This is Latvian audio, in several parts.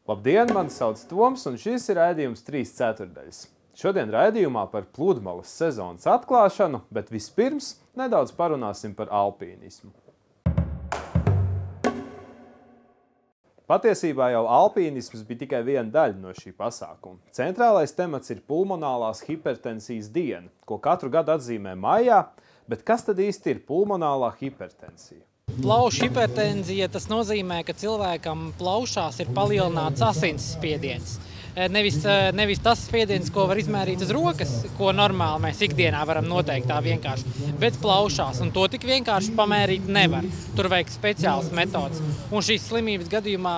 Labdien, mani sauc Toms, un šis ir raidījums 3/4. Šodien raidījumā par pludmales sezonas atklāšanu, bet vispirms nedaudz parunāsim par alpīnismu. Patiesībā jau alpīnisms bija tikai viena daļa no šī pasākuma. Centrālais temats ir pulmonālās hipertensijas diena, ko katru gadu atzīmē maijā, bet kas tad īsti ir pulmonālā hipertensija? Plaušu hipertenzija, tas nozīmē, ka cilvēkam plaušās ir palielināts asinsspiediens. Nevis tas spiediens, ko var izmērīt uz rokas, ko normāli mēs ikdienā varam noteikt tā vienkārši, bet plaušās, un to tik vienkārši pamērīt nevar. Tur vajag speciāls metods. Un šīs slimības gadījumā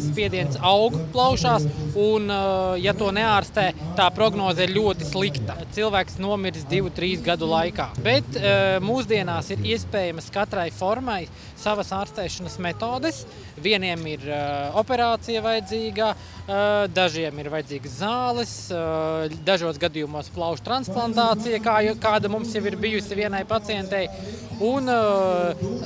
spiediens aug plaušās, un ja to neārstē, tā prognoze ir ļoti slikta. Cilvēks nomirs 2-3 gadu laikā. Bet mūsdienās ir iespējamas katrai formai savas ārstēšanas metodes. Vieniem ir operācija vajadzīga, dažiem ir vajadzīgas zāles, dažos gadījumos plaušu transplantācija, kāda mums jau ir bijusi vienai pacientei. Un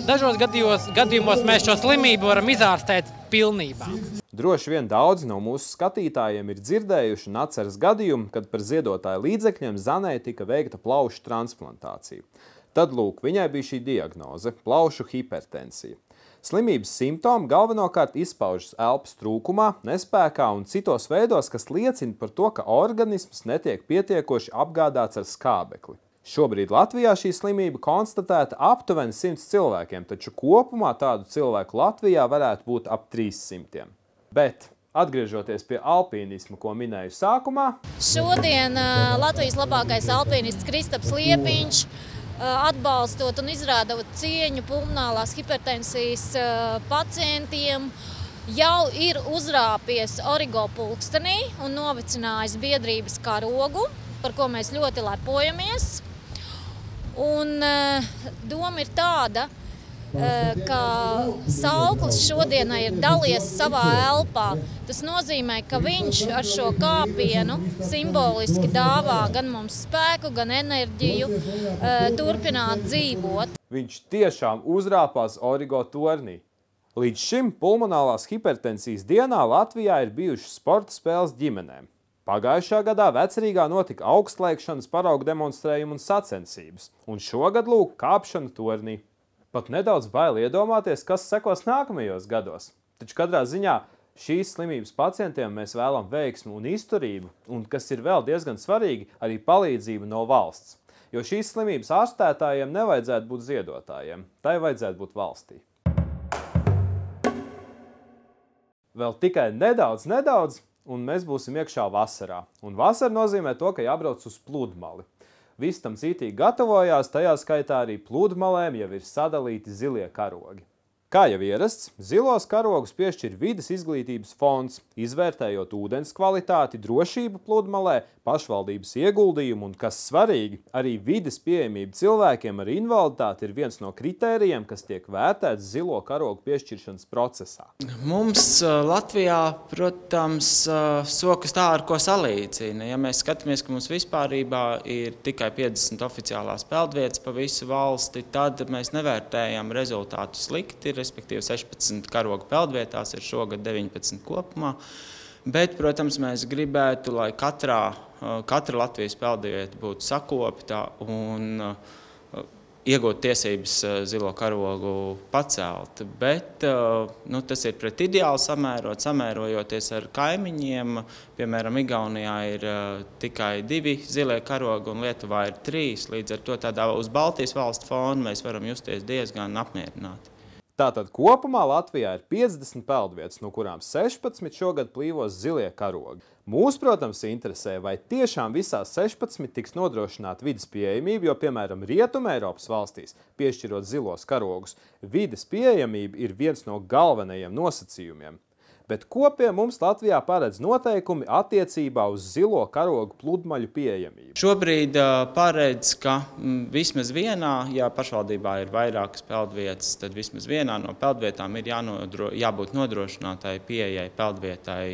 dažos gadījumos mēs šo slimību varam izārstēt pilnībā. Droši vien daudzi no mūsu skatītājiem ir dzirdējuši un atceras gadījumu, kad par ziedotāju līdzekļiem Zanei tika veikta plaušu transplantācija. Tad, lūk, viņai bija šī diagnoze – plaušu hipertensija. Slimības simptomi galvenokārt izpaužas elpas trūkumā, nespēkā un citos veidos, kas liecina par to, ka organisms netiek pietiekoši apgādāts ar skābekli. Šobrīd Latvijā šī slimība konstatēta aptuveni 100 cilvēkiem, taču kopumā tādu cilvēku Latvijā varētu būt ap 300. Bet, atgriežoties pie alpīnisma, ko minēju sākumā. Šodien Latvijas labākais alpīnists Kristaps Liepiņš, atbalstot un izrādot cieņu pulmonālās hipertensijas pacientiem, jau ir uzrāpies Origo pulkstenī un novicinājis biedrības karogu, par ko mēs ļoti lepojamies. Un doma ir tāda, ka sauklis šodienai ir dalies savā elpā. Tas nozīmē, ka viņš ar šo kāpienu simboliski dāvā gan mums spēku, gan enerģiju turpināt dzīvot. Viņš tiešām uzrāpās Origo tornī. Līdz šim pulmonālās hipertensijas dienā Latvijā ir bijušas sporta spēles ģimenēm. Pagājušā gadā Vecerīgā notika augstslēgšanas paraugu demonstrējumi un sacensības, un šogad lūk kāpšana tornī. Pat nedaudz bail iedomāties, kas sekos nākamajos gados. Taču katrā ziņā šīs slimības pacientiem mēs vēlam veiksmu un izturību, un, kas ir vēl diezgan svarīgi, arī palīdzību no valsts. Jo šīs slimības ārstētājiem nevajadzētu būt ziedotājiem, tai vajadzētu būt valstī. Vēl tikai nedaudz, un mēs būsim iekšā vasarā. Un vasara nozīmē to, ka jābrauc uz pludmali. Visi tam cītīgi gatavojās, tajā skaitā arī pludmalēm jau ir sadalīti zilie karogi. Kā jau ierasts, zilos karogus piešķir Vides izglītības fonds, izvērtējot ūdens kvalitāti, drošību pludmalē, pašvaldības ieguldījumu un, kas svarīgi, arī vides pieejamība cilvēkiem ar invaliditāti ir viens no kritērijiem, kas tiek vērtēts zilo karogu piešķiršanas procesā. Mums Latvijā, protams, sokas tā, ar ko salīdzina. Ja mēs skatāmies, ka mums vispārībā ir tikai 50 oficiālās peldvietas pa visu valsti, tad mēs nevērtējam rezultātu slikti, respektīvi 16 karogu peldvietās ir šogad 19 kopumā. Bet, protams, mēs gribētu, lai katra Latvijas peldvieta būtu sakopta un iegūt tiesības zilo karogu pacelt. Bet tas ir pret ideāli samērojoties ar kaimiņiem. Piemēram, Igaunijā ir tikai 2 zilie karogi un Lietuvā ir 3. Līdz ar to tādā uz Baltijas valstu fona mēs varam justies diezgan apmierināti. Tātad kopumā Latvijā ir 50 peldvietas, no kurām 16 šogad plīvos zilie karogi. Mūs, protams, interesē, vai tiešām visās 16 tiks nodrošināta vides pieejamība, jo, piemēram, Rietuma Eiropas valstīs, piešķirot zilos karogus, vides pieejamība ir viens no galvenajiem nosacījumiem. Bet ko pie mums Latvijā paredz noteikumi attiecībā uz zilo karogu pludmaļu pieejamību? Šobrīd paredz, ka vismaz vienā, ja pašvaldībā ir vairākas peldvietas, tad vismaz vienā no peldvietām ir jābūt nodrošinātai pieejai peldvietai,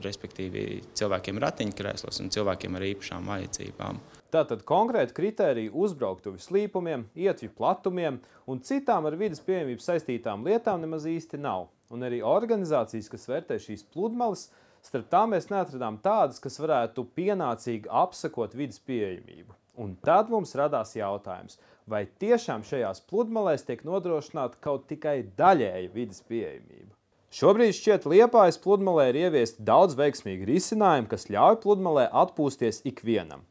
respektīvi cilvēkiem ratiņkrēslos un cilvēkiem ar īpašām vajadzībām. Tātad konkrēti kritēriji uzbrauktuvi slīpumiem, ietvju platumiem un citām ar vides pieejamību saistītām lietām nemaz īsti nav. un arī organizācijas, kas vērtē šīs pludmales, starp tām mēs neatradām tādas, kas varētu pienācīgi apsekot vides pieejamību. Un tad mums radās jautājums, vai tiešām šajās pludmalēs tiek nodrošināta kaut tikai daļēja vides pieejamība. Šobrīd šķiet Liepājas pludmalē ir ieviesti daudz veiksmīgi risinājumi, kas ļauj pludmalē atpūsties ikvienam.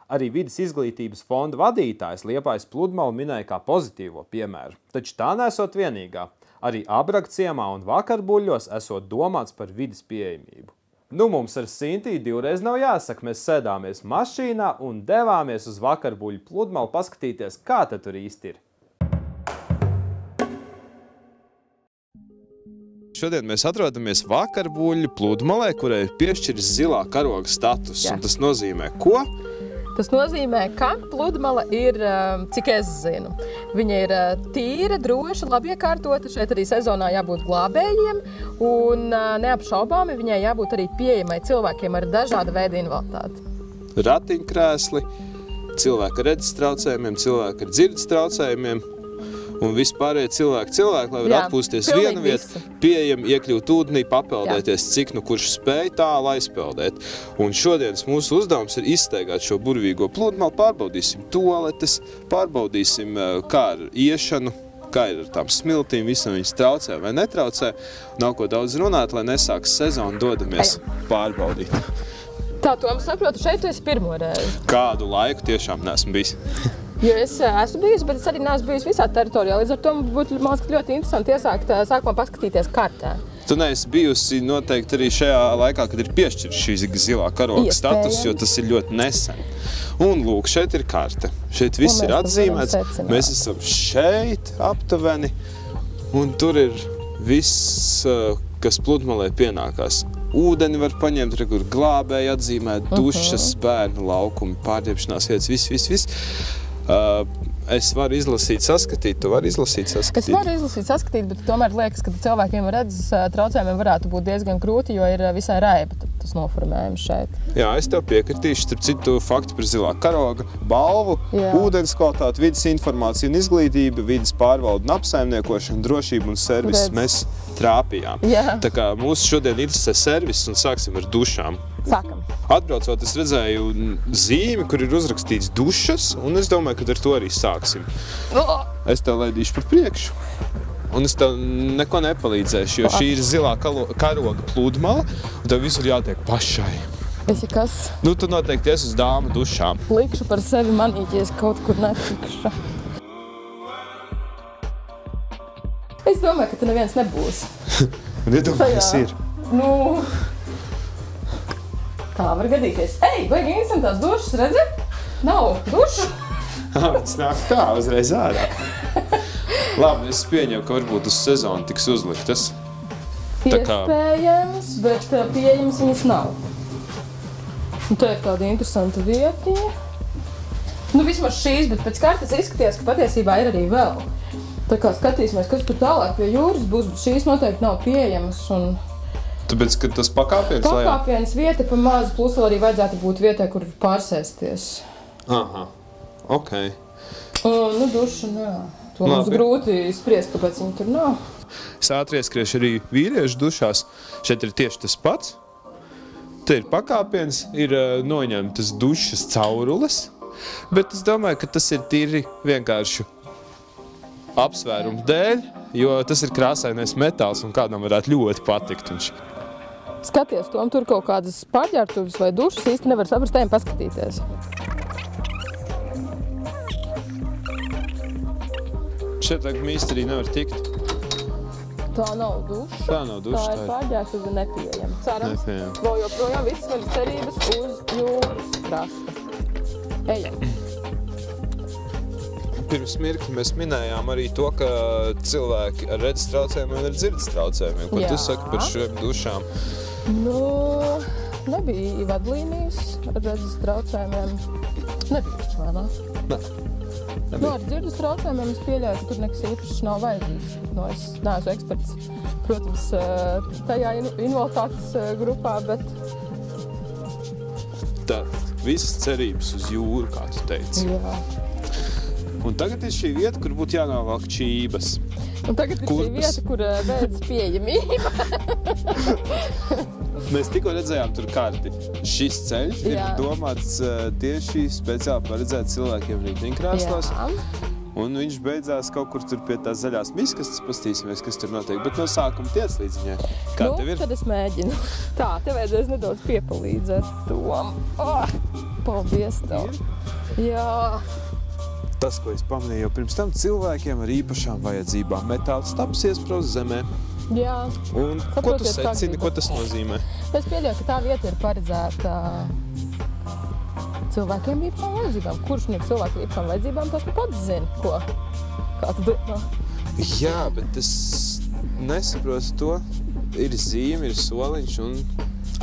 Arī vides izglītības fonda vadītājs Liepājas pludmali minēja kā pozitīvo piemēru, taču tā nesot vienīgā. Arī Abrakciemā un Vakarbuļļos esot domāts par vides pieejamību. Nu, mums ar Sintīju divreiz nav jāsaka, mēs sēdāmies mašīnā un devāmies uz Vakarbuļļu pludmali paskatīties, kā tad tur īsti ir. Šodien mēs atrodamies Vakarbuļļu pludmalē, kurai ir piešķiris zilā karoga status. Un tas nozīmē ko? Tas nozīmē, ka pludmale ir, cik es zinu, viņa ir tīra, droša, labi iekārtota. Šeit arī sezonā jābūt glābējiem un neapšaubāmi viņai jābūt arī pieejamai cilvēkiem ar dažāda veida invaliditāti. Ratiņkrēsli, cilvēki ar redzes traucējumiem, cilvēki ar dzirdes traucējumiem un vispārējie cilvēki, lai var atpūsties viena vieta, pieejami iekļūt ūdenī, papeldēties, cik nu kurš spēj tālu aizpeldēt. Un šodienas mūsu uzdevums ir izsteigāt šo burvīgo pludmali, pārbaudīsim toaletes, pārbaudīsim, kā ar iešanu, kā ir ar tām smiltīm, visam viņas traucē vai netraucē. Nav ko daudz runāt, lai nesāks sezonu, dodamies pārbaudīt. Tā, Tom, saprotu, šeit tu esi pirmo reizi. Kādu laiku tiešām neesmu bijis. Jo es esmu bijusi, bet es arī neesmu bijusi visā teritorijā. Līdz ar to būtu ļoti interesanti iesākt sākumā paskatīties kartē. Tu neesi bijusi noteikti arī šajā laikā, kad ir piešķirts šī zilā karoga status, jo tas ir ļoti nesen. Un lūk, šeit ir karte. Šeit viss ir atzīmēts. Mēs esam šeit aptuveni, un tur ir viss, kas pludmalē pienākās. Ūdeni var paņemt, kur glābēji atzīmēt, dušas, bērnu laukumi, pārģērbšanās vietas, viss. Es varu izlasīt, saskatīt, tu vari izlasīt, saskatīt? Es varu izlasīt, saskatīt, bet tomēr liekas, ka cilvēkiem ar redzes traucējumiem varētu būt diezgan grūti, jo ir visai raiba tas noformējums šeit. Jā, es tev piekritīšu, starp citu faktu par zilā karoga, balvu, ūdens kvalitāti, vides informācija un izglītība, vides pārvalde un apsaimniekošana, drošība un servis mēs trāpījām. Jā. Tā kā mūsu šodien interesē servis un sāksim ar dušām. Sākam. Atbraucot, es redzēju zīmi, kur ir uzrakstīts dušas, un es domāju, ka ar to arī sāksim. Es tev laidīšu par priekšu, un es tev neko nepalīdzēšu, jo šī ir zilā karoga pludmala, un tev visur jātiek pašai. Esi kas? Nu, tu noteikti esi uz dāmu dušām. Likšu par sevi manīt, ja es kaut kur netikšu. Es domāju, ka tu neviens nebūs. Un iedomājies ir. Nu... Tā var gadīties. Ej, vajag instantās dušas, redzi? Nav dušu. Tas nāk tā, uzreiz ārā. Labi, es pieņemu, ka varbūt uz sezonu tiks uzliktas. Iespējams, bet pieejams viņas nav. Un te ir tāda interesanta vietiņa. Nu, vismaz šīs, bet pēc kartes izskaties, ka patiesībā ir arī vēl. Tā kā skatīsimies, kas tur tālāk pie jūras būs, bet šīs noteikti nav pieejamas. Tāpēc, ka tas pakāpiens lejā? Pakāpiens vieta pa mazu, plus vēl arī vajadzētu būt vietai, kur pārsēsties. Aha, ok. Nu, duša, nē. To mums grūti spriest, kāpēc viņi tur nav. Es ātri ieskriešu arī vīriešu dušās. Šeit ir tieši tas pats. Te ir pakāpiens, ir noņemtas dušas caurules, bet es domāju, ka tas ir tīri vienkārši apsvērumu dēļ, jo tas ir krāsainais metāls un kādam varētu ļoti patikt viņš. Skaties, Tom, tur kaut kādas pārģērbtuves vai dušas īsti nevar saprast, ejam paskatīties. Šeit tagad mīsterī nevar tikt. Tā nav duša. Tā nav duša. Tā ir pārģērbtuve nepieejama. Cerams, vēl joprojām viss var cerības uz jūras krasta. Ejam. Pirms mirkli mēs minējām arī to, ka cilvēki ar redzes traucējumiem un ar dzirdes traucējumiem. Ko tu saki par šiem dušām? Nu, nebija vadlīnijas ar redzes traucējumiem. Nebija taču, vai ne? Nē. Nu, ar dzirdes traucējumiem es pieļauju, ka tur nekas īpašs nav vajadzīgs. Nu, es neesmu eksperts, protams, tajā invaliditātes grupā, bet... Tad visas cerības uz jūru, kā tu teici. Jā. Un tagad ir šī vieta, kur būtu jānovelk čības. Un tagad ir šī vieta, kur beidzas pieejamība. Mēs tikko redzējām tur karti. Šis ceļš ir domāts tieši speciāli paredzēt cilvēkiem riteņkrēslos. Un viņš beidzās kaut kur tur pie tās zaļās miskastes, pastīsimies, kas tur notiek. Bet no sākuma tiec līdz viņai. Kā tev ir? Tad es mēģinu. Tā, tev vajadzēs nedaudz piepalīdzēt tom. Paldies tev. Jā. Tas, ko es pamanīju jau pirms tam, cilvēkiem ar īpašām vajadzībām metāla stabs iesprāst zemē. Jā. Un ko tu secini, ko tas nozīmē? Es pieļauju, ka tā vieta ir paredzēta cilvēkiem ar īpašām vajadzībām. Kurš no cilvēku ar īpašām vajadzībām tas pats zina, ko? Kā tu domā? Jā, bet es nesaprotu to. Ir zīme, ir soliņš un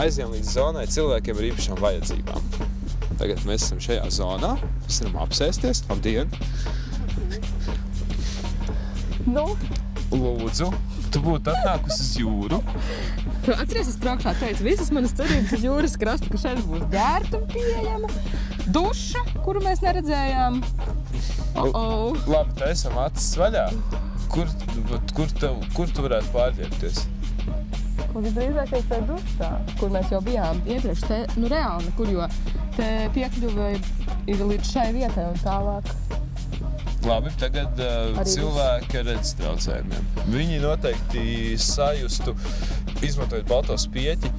aizjām līdz zonai cilvēkiem ar īpašām vajadzībām. Tagad mēs esam šajā zonā, mēs varam apsēsties. Labdien! Nu? Lūdzu, tu būtu atnākusi uz jūru. Tu atceries, es traukšā teicu, visas manas cerības uz jūras krastu, ka šeit būs ģērbtuve pieejama, duša, kuru mēs neredzējām. Labi, tā esam acis vaļā. Kur tu varētu pārģērbties? Visdrīzākais tā dušā, kur mēs jau bijām iepriekš. Te, reāli nekur, jo te piekļuve ir līdz šai vietai un tālāk. Labi, tagad cilvēki ar redzes traucējumiem. Viņi noteikti sajustu, izmantojot balto spieķi,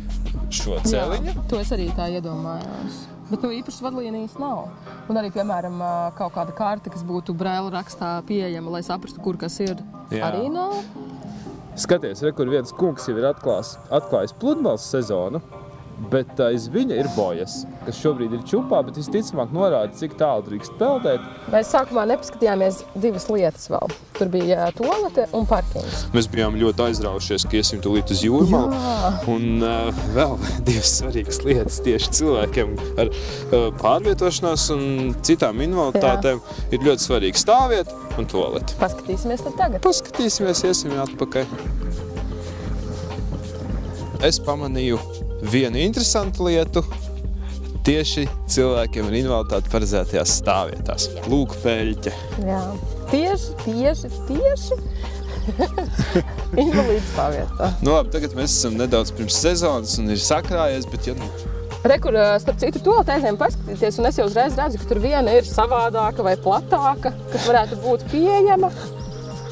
šo celiņu. Jā, to es arī tā iedomājos. Bet īpašas vadlīnijas nav. Un arī, piemēram, kaut kāda karte, kas būtu Braila rakstā pieejama, lai saprastu, kur kas ir, arī nav. Skaties, kur viens kungs jau ir atklājis pludmales sezonu, bet aiz viņa ir bojas, kas šobrīd ir čupā, bet visticamāk norāda, cik tālu drīkst peldēt. Mēs sākumā nepaskatījāmies divas lietas vēl. Tur bija tualete un parkings. Mēs bijām ļoti aizraujušies, ka iesim tūlīt uz jūrmalu. Un vēl divas svarīgas lietas tieši cilvēkiem ar pārvietošanās un citām invaliditātēm ir ļoti svarīgi stāvvieta un tualete. Paskatīsimies tad tagad. Paskatīsimies, iesim atpakaļ. Es pamanīju vienu interesantu lietu tieši cilvēkiem ar invaliditāti paredzētajās stāvvietās. Lūk, peļķe. Jā, tieši invalīdu stāvvietā. Nu labi, tagad mēs esam nedaudz pirms sezonas un ir sakrājies, bet ja nu... Rekur, starp citu, toaletēm paskatīties, un es jau uzreiz redzu, ka tur viena ir savādāka vai platāka, kas varētu būt pieejama.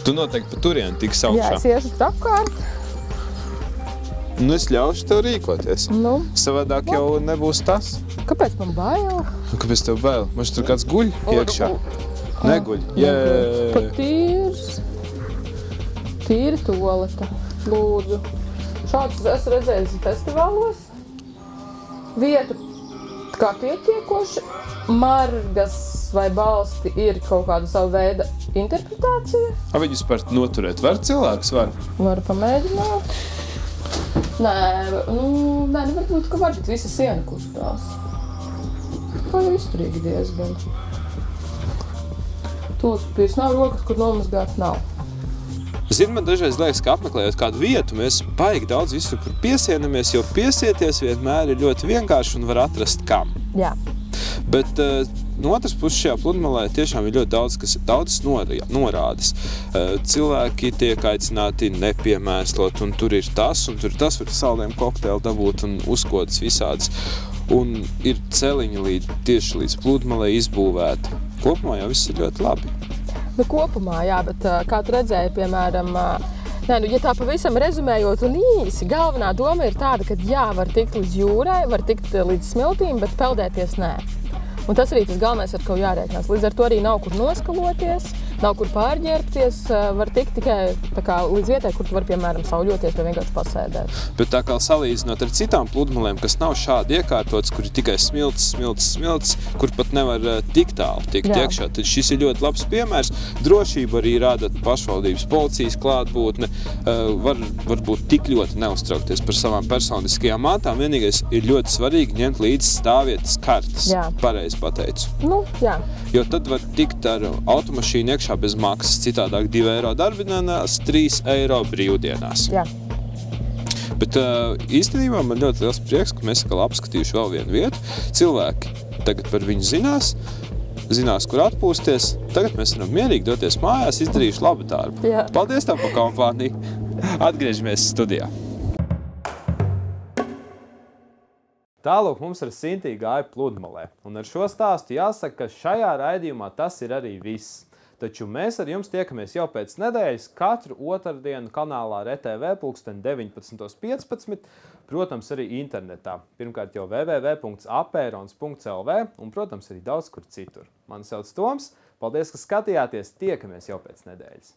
Tu noteikti pa turieni tiksi augšā. Jā, es iešu tur apkārt. Nu, es ļaušu tev rīkoties. Nu. Savādāk jau nebūs tas. Kāpēc man bail? Kāpēc tev bail? Man tur kāds guļ iekšā. Neguļ. Pat tīra tualeta. Lūdzu. Šādus esmu redzējis festivālos. Vietu kā pietiekoši. Margas vai balsti ir kaut kāda savu veida interpretācija. Viņus par noturēt var cilvēks? Var pamēģināt. Nē, nevar būt, ka var, bet visa siena kustās. Kā jau izturīgi diezgan. Tūs papīrs nav, rokas, kur nomazgāt nav. Zini, man dažreiz liekas, ka apmeklējot kādu vietu, mēs baigi daudz visur piesienamies, jo piesieties vienmēr ir ļoti vienkārši un var atrast kam. Jā. Bet no otras puses šajā pludmalē tiešām ir ļoti daudz norādes. Cilvēki tiek aicināti nepiemēslot, un tur ir tas, var saldējumu kokteili dabūt un uzkodas visādas. Un ir celiņi tieši līdz pludmalē izbūvēti. Kopumā jau viss ir ļoti labi. Nu, kopumā, jā, bet kā tu redzēji, piemēram, ja tā pavisam rezumējot un īsi, galvenā doma ir tāda, ka jā, var tikt līdz jūrai, var tikt līdz smiltīm, bet peldēties nē. Un tas arī tas galvenais, ar ko jārēķinās. Līdz ar to arī nav kur noskaloties, nav kur pārģērbties, var tikt tikai tā kā līdz vietai, kur tu var, piemēram, sauļoties vai vienkārši pasēdēt. Bet tā kā salīdzinot ar citām pludmalēm, kas nav šādi iekārtotas, kur ir tikai smilts, kur pat nevar tik tālu tikt iekšā, tad šis ir ļoti labs piemērs. Drošība arī rada pašvaldības policijas klātbūtne, var būt tik ļoti neuztraukties par savām personiskajām mantām. Vienīgais ir ļoti svarīgi ņemt līdzi stāvvietas kartes. Pareizi pateicu. Nu, jā. Jo tad var tikt ar automašīnu iekšā bez maksas, citādāk 2 eiro darbidienās, 3 eiro brīvdienās. Jā. Bet īstenībā man ļoti liels prieks, ka mēs atkal apskatījuši vēl vienu vietu. Cilvēki tagad par viņu zinās. zinās, kur atpūsties. Tagad mēs varam mierīgi doties mājās, izdarījuši labu darbu. Jā. Paldies tev par kompāniju. Atgriežamies studijā. Tālūk mums ar Sintī gāja pludmalē. Un ar šo stāstu jāsaka, ka šajā raidījumā tas ir arī viss. Taču mēs ar jums tiekamies jau pēc nedēļas katru otrdienu kanālā RTV 19.15, protams, arī internetā. Pirmkārt jau www.apērons.lv un, protams, arī daudz kur citur. Mani sauc Toms. Paldies, ka skatījāties. Tiekamies jau pēc nedēļas.